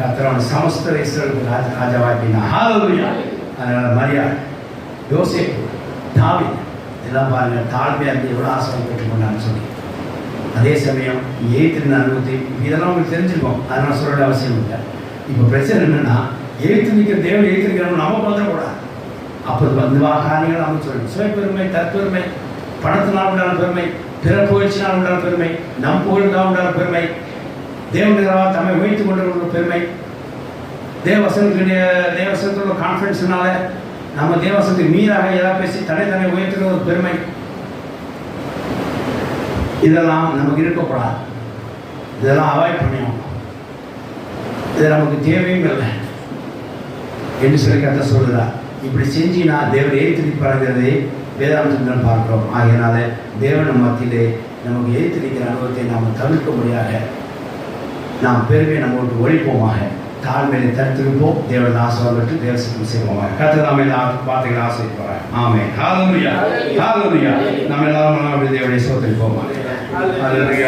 கர்த்தர் சமஸ்த இஸ்ரவேலுக்கு ராஜாவாக்கினா. ஹல்லேலூயா. அதனால மரியா, யோசேப்பு, தாவீது இதெல்லாம் பாருங்க, தாழ்மையாக இருந்து எவ்வளோ ஆசீர்வாதம் பெற்றுக்கொண்டான்னு சொல்லி. அதே சமயம் எழுத்தின் அனுபவத்தை இதெல்லாம் உங்களுக்கு தெரிஞ்சிருக்கோம், அதனால் சொல்ல அவசியம் இல்லை. இப்போ பிரச்சனை என்னென்னா, எழுத்து நிற்கிற தேவன் எழுத்து நிற்கிறவங்க நம்ம வந்துடக்கூடாது. அப்போ வந்து காரியங்கள் நம்ம சொல்லணும். சுயப்பெருமை, தற்பெருமை, பணத்தினால் உண்டான பெருமை, பிற புகழ்ச்சினால் உண்டான பெருமை, நம் புகழ்ந்தால் உண்டான பெருமை, தேவனுடைய தம்மை உயர்த்து கொண்டு பெருமை, தேவசனத்தோட கான்ஃபிடன்ஸ்னால நம்ம தேவசனத்துக்கு மீறாக ஏதாவது பேசி தன்னை உயர்த்துகிற ஒரு பெருமை, இதெல்லாம் நமக்கு இருக்கக்கூடாது. இதெல்லாம் அவாய்ட் பண்ணியும், இது நமக்கு தேவையும் இல்லை என்று சொல்லி கர்த்தர் சொல்கிறார். இப்படி செஞ்சினா தேவன் எழுத்திருப்பாருங்கிறதை வேதாந்தத்தில் பார்க்கிறோம். ஆகையினால தேவன் மத்தியிலே நமக்கு எழுத்திருக்கிற அனுபவத்தை நாம் தவிர்க்க முடியாத நாம் பெருமையை நம்மளுக்கு ஒழிப்போமாக, தாழ்மையை தடுத்திருப்போம். தேவன் ஆசீர்வாதம் பெற்று தேவசனம் செய்வோமாக. கர்த்தர் நாம இந்த வார்த்தைகளை ஆசீர்வதிப்பார். ஆமென். ஹல்லேலூயா. ஹல்லேலூயா. நம்ம எல்லாரும் தேவனை ஸ்தோத்திரிப்போமாக. ஹல்லேலூயா.